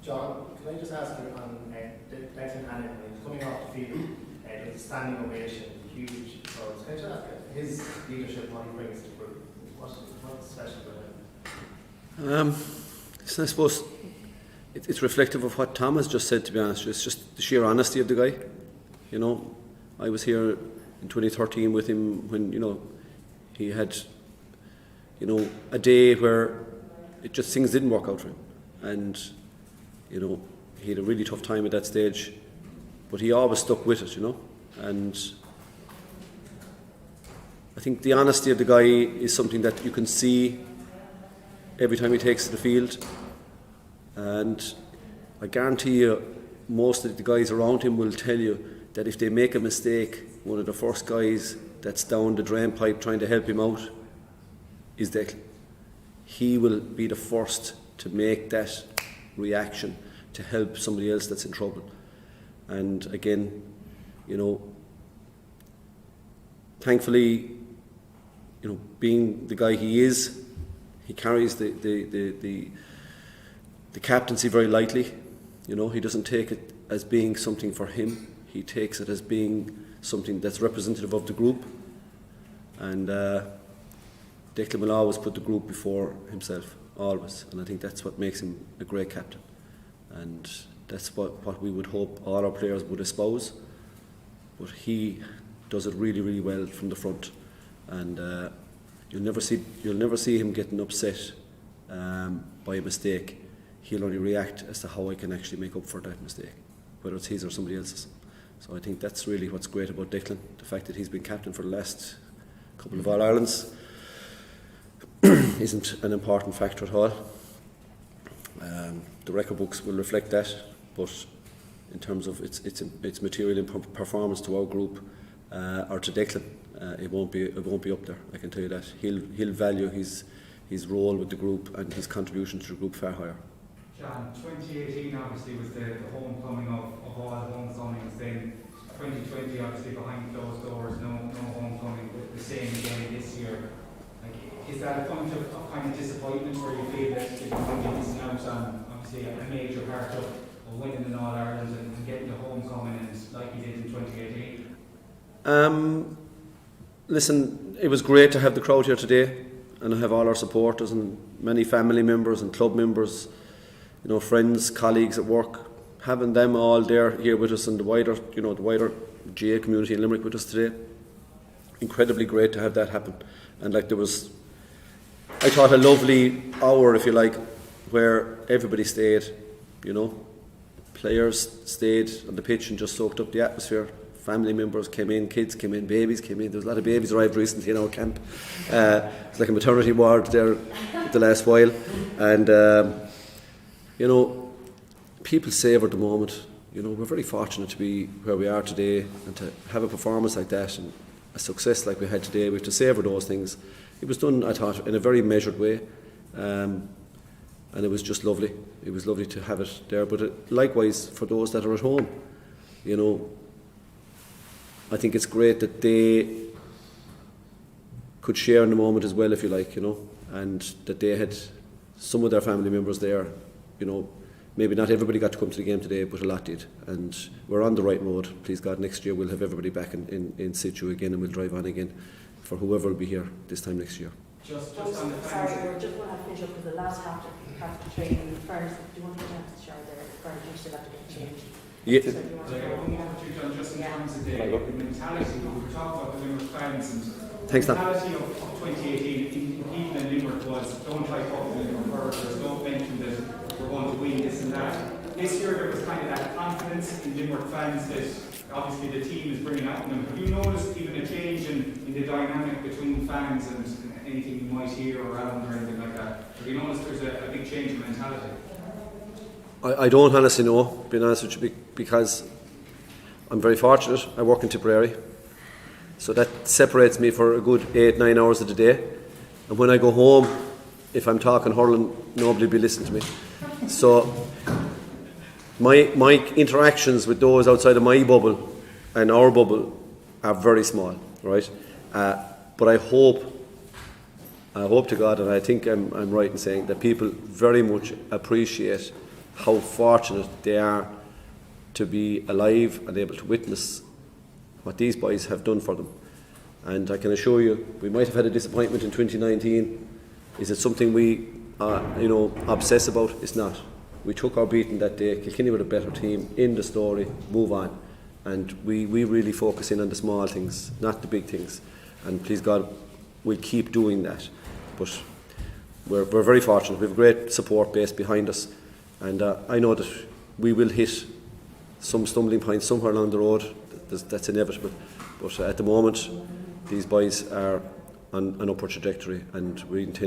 John, can I just ask you on Declan Hannon, when he's coming off the field, with a standing ovation, huge applause. Can I just ask you, his leadership, what he brings to the group? What's special about him? So I suppose it's reflective of what Tom has just said, to be honest. It's just the sheer honesty of the guy. You know, I was here in 2013 with him when, you know, he had, you know, a day where things didn't work out for him. And, you know, he had a really tough time at that stage, but he always stuck with it, you know. And I think the honesty of the guy is something that you can see every time he takes to the field. And I guarantee you, most of the guys around him will tell you that if they make a mistake, one of the first guys that's down the drain pipe trying to help him out is Declan. He will be the first to make that reaction to help somebody else that's in trouble. And again, you know, thankfully, you know, being the guy he is, he carries the captaincy very lightly. You know, he doesn't take it as being something for him. He takes it as being something that's representative of the group. And Declan will always put the group before himself, always. And I think that's what makes him a great captain. And that's what we would hope all our players would espouse. But he does it really, really well from the front. And you'll never see him getting upset by a mistake. He'll only react as to how I can actually make up for that mistake, whether it's his or somebody else's. So I think that's really what's great about Declan, the fact that he's been captain for the last couple of All-Irelands isn't an important factor at all. The record books will reflect that, but in terms of its material and performance to our group or to Declan, it won't be up there. I can tell you that. He'll value his role with the group and his contribution to the group far higher. John, 2018 obviously was the homecoming of all homecomings. Then 2020 obviously behind closed doors, no homecoming. The same again this year. Like, is that a point of kind of disappointment where you feel that you're going to be missing out on obviously a major part of winning in All Ireland and getting the homecoming and like you did in 2018? Listen, it was great to have the crowd here today, and I have all our supporters and many family members and club members, you know, friends, colleagues at work, having them all there here with us and the wider GA community in Limerick with us today. Incredibly great to have that happen. And like there was, I thought, a lovely hour, if you like, where everybody stayed, you know. Players stayed on the pitch and just soaked up the atmosphere. Family members came in, kids came in, babies came in. There was a lot of babies arrived recently in our camp. It's like a maternity ward there the last while. And, you know, people savoured the moment. You know, we're very fortunate to be where we are today and to have a performance like that and a success like we had today. We have to savour those things. It was done, I thought, in a very measured way. And it was just lovely. It was lovely to have it there. But likewise, for those that are at home, you know, I think it's great that they could share in the moment as well, if you like, you know, and that they had some of their family members there. You know, maybe not everybody got to come to the game today, but a lot did. And we're on the right road. Please God, next year we'll have everybody back in situ again, and we'll drive on again for whoever will be here this time next year. Just on the sorry, we're just going to finish up because the last half to training in the first. Do you want to get to share there? Furniture still have to get changed. Yeah. So do you want to go? just in terms of the mentality, we were talking about the Limerick fans and Thanks, the mentality of 2018 in people in Limerick was don't try fucking Limerick further, don't mention that we're going to win this and that. This year there was kind of that confidence in Limerick fans that obviously the team is bringing out in them. Have you noticed even a change in the dynamic between fans and anything you might hear around or anything like that? Have you noticed there's a big change in mentality? I don't honestly know, being honest with you, because I'm very fortunate. I work in Tipperary, so that separates me for a good 8-9 hours of the day. And when I go home, if I'm talking hurling, nobody will be listening to me. So my interactions with those outside of my bubble and our bubble are very small, right? But I hope to God, and I think I'm right in saying that people very much appreciate how fortunate they are to be alive and able to witness what these boys have done for them. And I can assure you, we might have had a disappointment in 2019. Is it something we obsess about? It's not. We took our beating that day. Kilkenny were a better team in the story, move on. And we really focus in on the small things, not the big things. And please God, we'll keep doing that. But we're very fortunate. We have a great support base behind us. And I know that we will hit some stumbling points somewhere along the road. That's inevitable. But at the moment, these boys are on an upward trajectory, and we intend